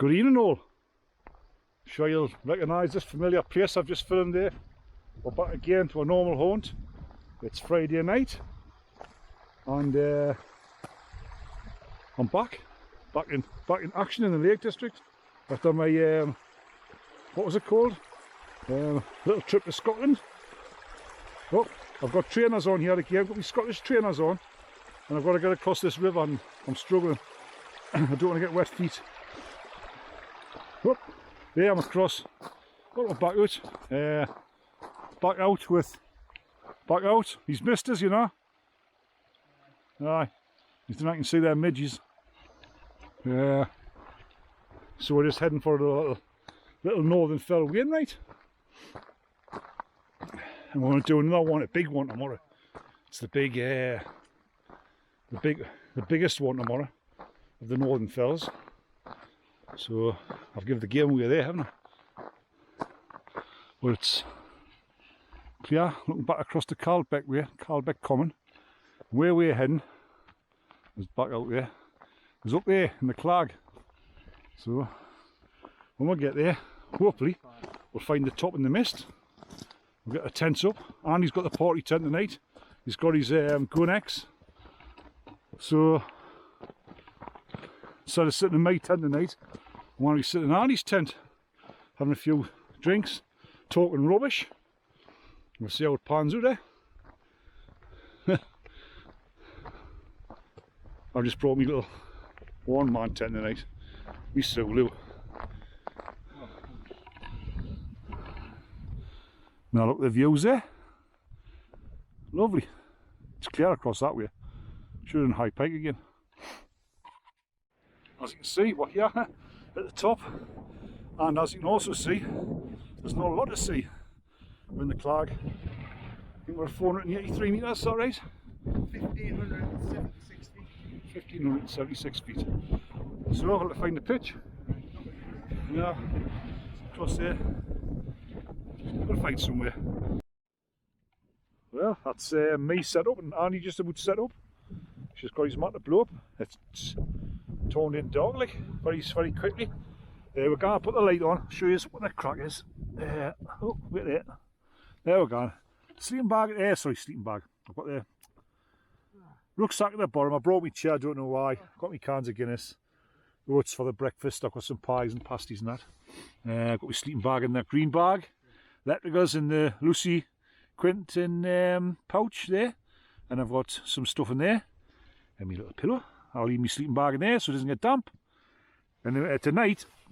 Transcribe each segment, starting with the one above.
Good evening all. Sure you'll recognise this familiar place I've just filmed there. We're back again to a normal haunt. It's Friday night and I'm back in action in the Lake District after my what was it called? Little trip to Scotland. Oh, I've got trainers on here again. I've got my Scottish trainers on and I've got to get across this river and I'm struggling. I don't want to get wet feet. Oh, there I'm across. Got my back out. He's missed us, you know. Aye, I can see their midges. Yeah. So we're just heading for a little northern fell wind, right? And we're going to do another one, a big one tomorrow. It's the biggest one tomorrow of the northern fells. So I've given the game away there, haven't I? But it's clear, looking back across the Carlbeck way, Carlbeck Common. Where we're heading is back out there. It's up there in the Clag. So when we get there, hopefully we'll find the top in the mist. We'll get the tents up. Andy's got the party tent tonight. He's got his Gonex. So instead of sitting in my tent tonight, I want to be sitting in Andy's tent, having a few drinks, talking rubbish. We'll see how it pans out there. I've just brought me little one-man tent tonight. Me Sulu. Now look at the views there. Lovely. It's clear across that way. Should in High Pike again. As you can see, we're here at the top, and as you can also see, there's not a lot to see. We're in the Clag. I think we're 483 metres, is that right? 1,576 feet. 1,576 feet. So I'll find the pitch. Yeah, across there. I've got to find somewhere. Well, that's me set up, and Andy just about set up. She's got his mat to blow up. It's toned in dark, like very quickly. We're going to put the light on, show you what the crack is. Oh, wait there. There we're going. Sleeping bag, sleeping bag. I've got the rucksack at the bottom. I brought my chair, I don't know why. I've got my cans of Guinness. Oats for the breakfast. I've got some pies and pasties and that. I've got my sleeping bag in that green bag. Electricals in the Lucy Quinton pouch there. And I've got some stuff in there. And my little pillow. I'll leave my sleeping bag in there so it doesn't get damp. And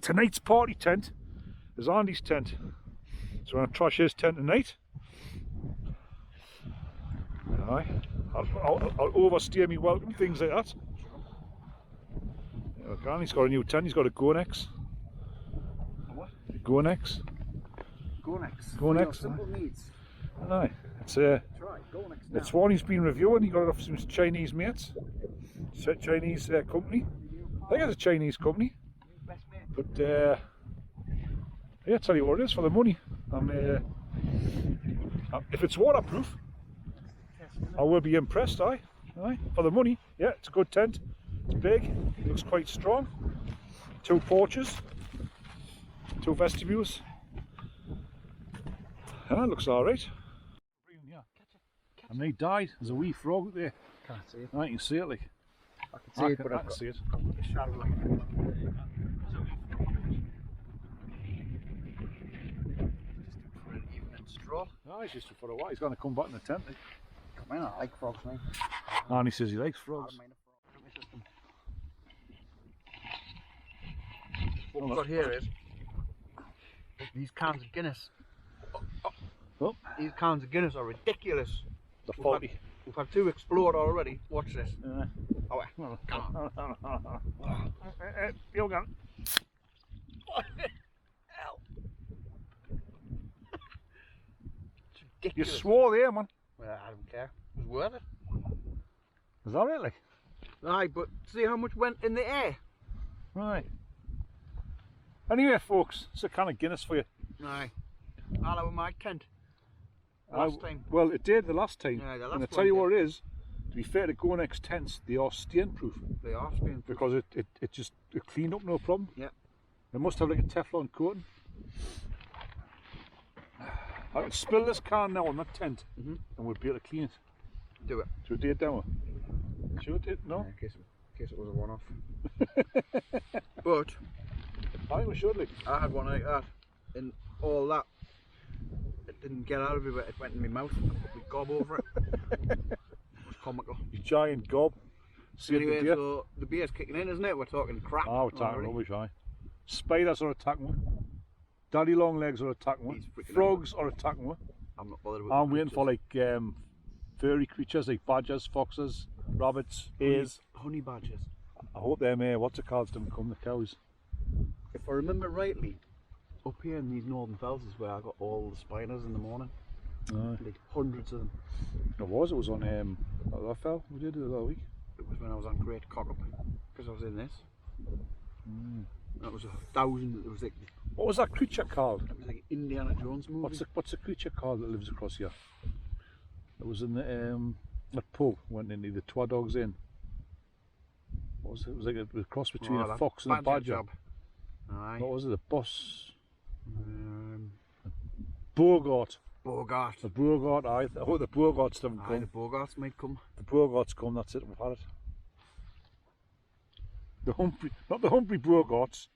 tonight's party tent is Andy's tent. So I'm going to trash his tent tonight. Aye. I'll overstay me welcome, things like that. There we go. He's got a new tent, he's got a Gonex. A what? A Gonex. Gonex. Gonex. Simple needs. Aye. It's Gonex it's one he's been reviewing. He got it off some Chinese mates. Chinese company. I think it's a Chinese company. Best mate. But yeah, tell you what it is, for the money. If it's waterproof, I will be impressed. Aye, for the money. Yeah, it's a good tent. It's big. It looks quite strong. 2 porches, 2 vestibules. It looks all right. And they died. There's a wee frog up there. Can't see it. I can see it, like. I can see it, but I can see it. The shadow like straw. No, he's just for a while. He's going to come back in the tent. Like. Come on, I like frogs, mate. And he says he likes frogs. What we've got here is these cans of Guinness. Oh. These cans of Guinness are ridiculous. The 40. We've had 2 explored already. Watch this. Oh, Well, come on. You're gone. What the hell? It's You ridiculous. swore there, man. Well, I don't care. It was worth it. Is that really? Aye, but see how much went in the air? Right. Anyway, folks, it's a can of Guinness for you. Aye. I'll have my tent. Last time. Well, it did the last time. Yeah, the last and I one tell you did. what it is, to be fair to Gonex tents, they are stain proof. They are spin. Because it cleaned up no problem. Yeah. They must have like a Teflon coating. I could spill this can now on that tent and we'd be able to clean it. Do it. Should we do it down? Should we do it? No? Yeah, in case it was a one-off. But I think we should, like. I had one like that, and all that, it didn't get out of me, but it went in my mouth. I put my gob over it. It was comical. You giant gob. Anyway, so the beer's kicking in, isn't it? We're talking crap. Oh, we're talking rubbish, aye. Spiders are attacking me. Daddy long legs are attacking me. Frogs are attacking me. I'm not bothered with I'm waiting for like furry creatures like badgers, foxes, rabbits, hares. Honey badgers. I hope them what's it called don't come, the cows. If I remember rightly, up here in these northern fells is where I got all the spiders in the morning. Like hundreds of them. It was on that fell we did it the other week. It was when I was on Great Cockup, because I was in this. That was 1,000. It was like, what was that creature called? it was like Indiana Jones movie. What's the creature called that lives across here? It was in the pub, went in the Twa Dogs Inn. What was it? It was like a cross between a fox and a badger. Aye. What was it? A boss? Bogart. Bogart. The Bogart, I hope the Bogarts haven't Aye, come. the Bogarts might come. The Bogarts come, that's it, we've had it. The Humphrey, not the Humphrey Bogarts,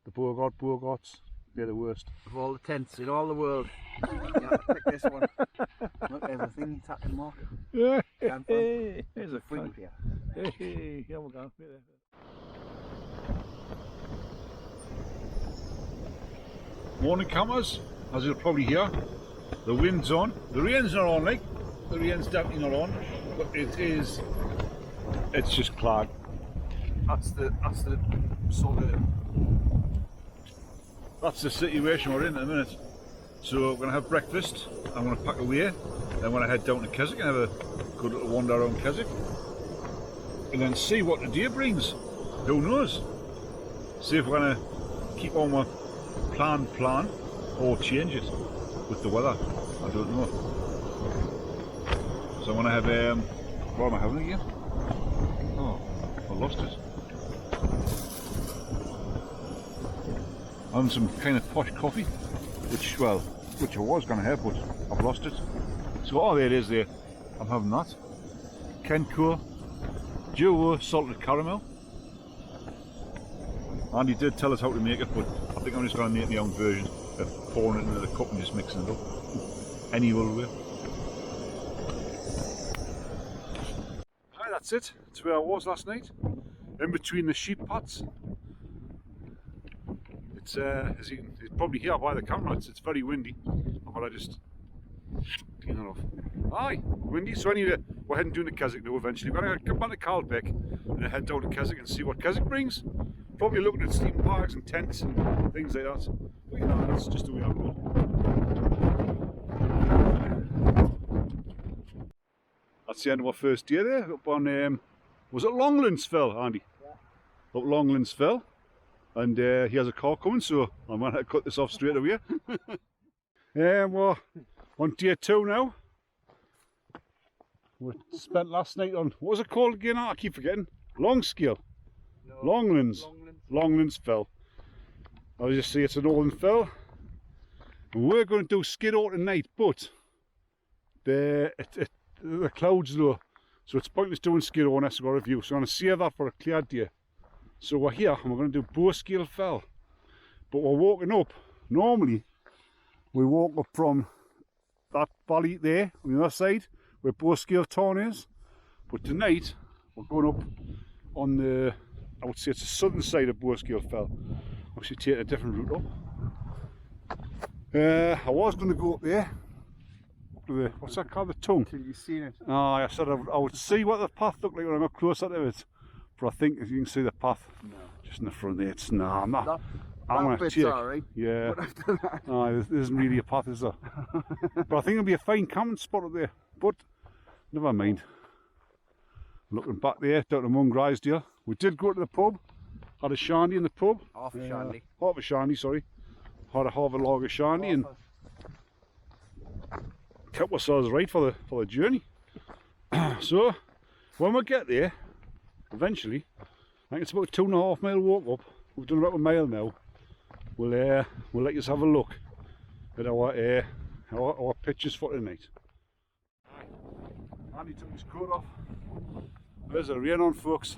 the Bogarts, they're the worst. Of all the tents in all the world, you have to pick this one. Look, there's a thing tapping mark. Yeah, Hey, there's a thing thing. here. Hey, here we go. Morning cameras, as you'll probably hear. The wind's on. The rain's not on, like. The rain's definitely not on. But it's just cloud. That's the sort of, that's the situation we're in at the minute. So we're gonna have breakfast. I'm gonna pack away. Then I'm gonna head down to Keswick and have a good little wander around Keswick. And then see what the day brings. Who knows? See if we're gonna keep on with plan or change it with the weather. I don't know. So I'm gonna have what am I having again? Oh, I lost it. I'm having some kind of posh coffee, which I was gonna have, but I've lost it. So oh, there it is there. I'm having that. Kenco Duo salted caramel. Andy did tell us how to make it, but I think I'm just going to make my own version of pouring it into the cup and just mixing it up. Any old way. Hi, that's it. That's where I was last night. In between the sheep pads. It's as you can, it's probably here by the camera. It's very windy. But I just clean it off. Aye, windy. So anyway, we're heading down to Keswick now eventually. We're going to come back to Carlbeck and then head down to Keswick and see what Keswick brings. Probably looking at sleeping parks and tents and things like that. But you know, that's just the way I'm going. That's the end of our first day there, up on, was it Longlands Fell, Andy? Yeah. Up Longlands Fell. And he has a car coming, so I'm going to cut this off straight away. We're on day 2 now. We spent last night on, what was it called again? I keep forgetting. Longscale. No, Longlands Fell. As you see, it's an Northern Fell. And we're going to do Skiddaw tonight, but the clouds low, so it's pointless doing Skiddaw unless we've got a view. So I'm going to save that for a clear day. So we're here and we're going to do Bowscale Fell. But we're walking up. Normally, we walk up from that valley there on the other side where Bowscale Town is. But tonight, we're going up on the, I would say it's the southern side of Bowscale Fell. Actually taking a different route up. I was going to go up there. The, what's that called? The tongue. Till you've seen it. Oh, I said I would see what the path looked like when I got closer to it. But I think as you can see the path just in the front there, it's I'm not. I'm that bit's alright. Yeah. But after that, there isn't really a path, is there? But I think it'll be a fine camping spot up there. But never mind. Looking back there, down to Mungrisdale. We did go to the pub. Had a shandy in the pub. half a shandy. Half a shandy, sorry. Had a half a log of shandy and kept ourselves right for the journey. So when we get there, eventually, I think it's about a 2.5 mile walk up. We've done about a mile now. we'll let you have a look at our pictures for tonight. Andy took his coat off. There's the rain on, folks.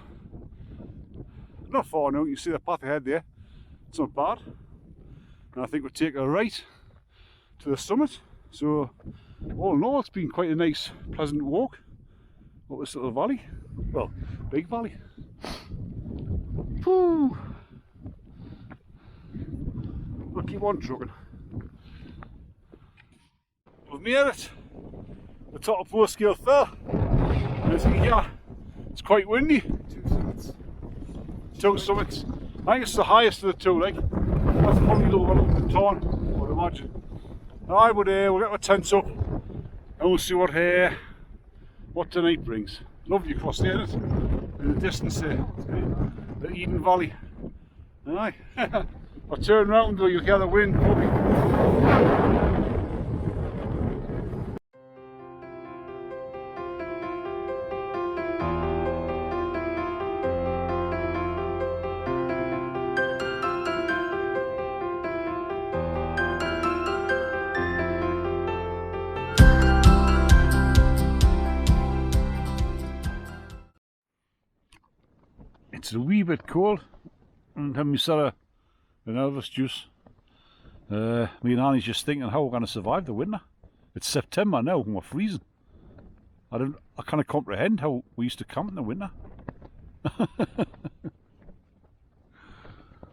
Not far now, you see the path ahead there. It's not bad. And I think we'll take a right to the summit. So all in all, it's been quite a nice, pleasant walk up this little valley. Well, big valley. Whew. We'll keep on trucking. We've made it. The top of Bowscale fell. As you can hear, it's quite windy. Two summits. I think it's the highest of the two, like. That's probably the one up the Torn, I would imagine. Alright, but we'll get our tents up and we'll see what tonight brings. Lovely across there, isn't it? In the distance there, the Eden Valley. Aye. I'll turn around though, you'll hear the wind probably. It's a wee bit cold, and have myself an Elvis juice. Me and Annie's just thinking how we're going to survive the winter. It's September now and we're freezing. I can't comprehend how we used to camp in the winter.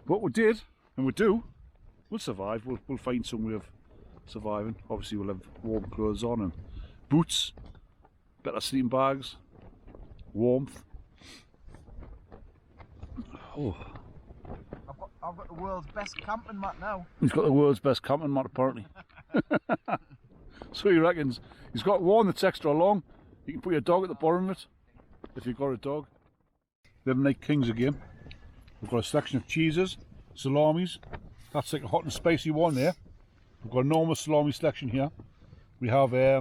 But we did, and we do. We'll survive. We'll find some way of surviving. Obviously we'll have warm clothes on and boots, better sleeping bags, warmth. Oh. I've got the world's best camping mat now. He's got the world's best camping mat apparently. So he reckons. He's got one that's extra long. You can put your dog at the bottom of it, if you've got a dog. 11 Night Kings again. We've got a selection of cheeses, salamis. That's like a hot and spicy one there. We've got a normal salami selection here. We have, I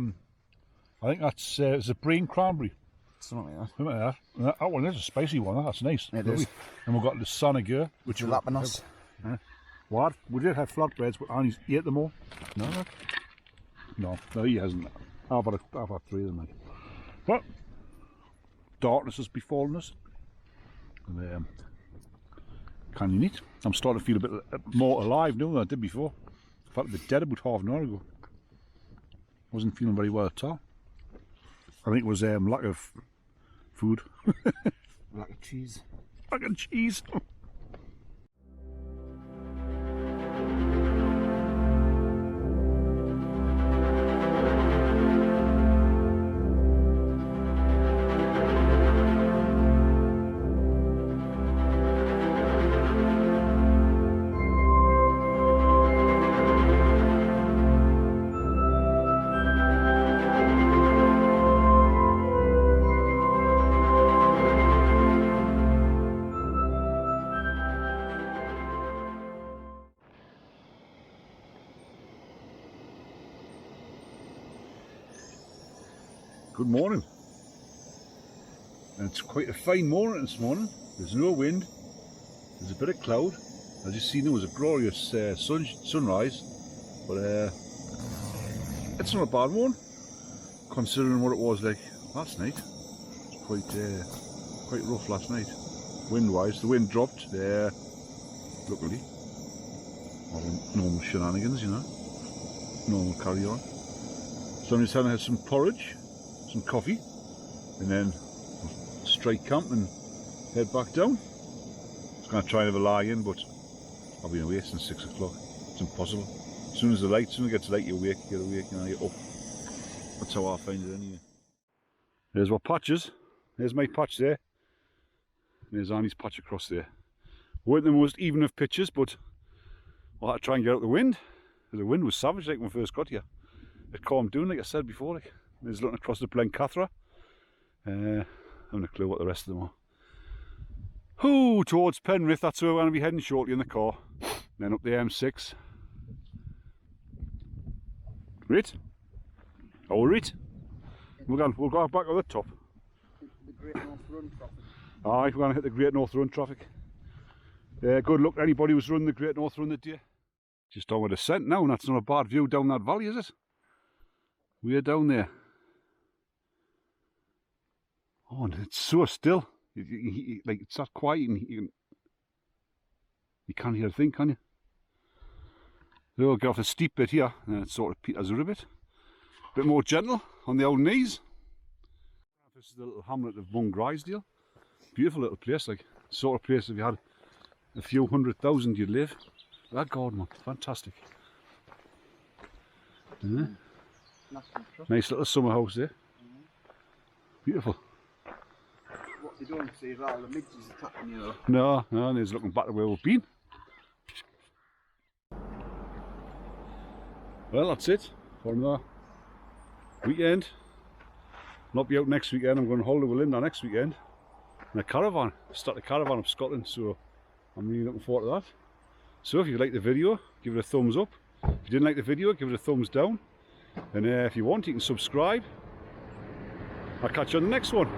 think that's it's a brain cranberry. Something like Something like that. That one is a spicy one. That's nice. It is. And we've got the Sanagur, which is Jalapenos. What? We did have flatbreads, but Annie's ate them all. No, he hasn't. I've had 3 of them. Like. But darkness has befallen us. And, can you eat? I'm starting to feel a bit more alive now than I did before. I felt a bit dead about half an hour ago. Wasn't feeling very well at all. I think it was lack of food. Lack of cheese. Lack of cheese. Good morning. And it's quite a fine morning this morning. There's no wind. There's a bit of cloud. As you see, there was a glorious sunrise, but it's not a bad one considering what it was like last night. It's quite rough last night. Wind-wise, the wind dropped there. Luckily, all normal shenanigans, you know, normal carry on. Somebody's telling us some porridge, some coffee, and then straight camp and head back down. I was going to try and have a lie in, but I'll be awake since 6 o'clock. It's impossible. As soon as it gets light, you're awake, you know, you're up. That's how I find it anyway. There's our patches. There's my patch there. There's Annie's patch across there. Weren't the most even of pitches, but I had to try and get out the wind. The wind was savage like when we first got here. It calmed down, like I said before. Like. There's looking across the Blencathra. I haven't a clue what the rest of them are. Oh, towards Penrith, that's where we're going to be heading shortly in the car. Then up the M6. Right? Oh, right. We'll go back to the top. The Great North Run traffic. Aye, we're going to hit the Great North Run traffic. Good luck to anybody who's running the Great North Run that day. Just on with a descent now, and that's not a bad view down that valley, is it? We're down there. Oh, and it's so still. Like, it's that quiet, and you can't hear a thing, can you? So we'll get off the steep bit here, and it sort of peters out a bit. Bit more gentle on the old knees. This is the little hamlet of Bungrisdale. Beautiful little place, like, sort of place if you had a few 100,000 you'd live. That garden, man, fantastic. Yeah. Nice little summer house there. Beautiful. What you don't see is all the midges attacking you. No, he's looking back to where we've been. Well, that's it for another weekend. I'll not be out next weekend. I'm going to holiday with Linda next weekend in a caravan. Start a caravan up Scotland, so I'm really looking forward to that. So if you liked the video, give it a thumbs up. If you didn't like the video, give it a thumbs down. And if you want, you can subscribe. I'll catch you on the next one.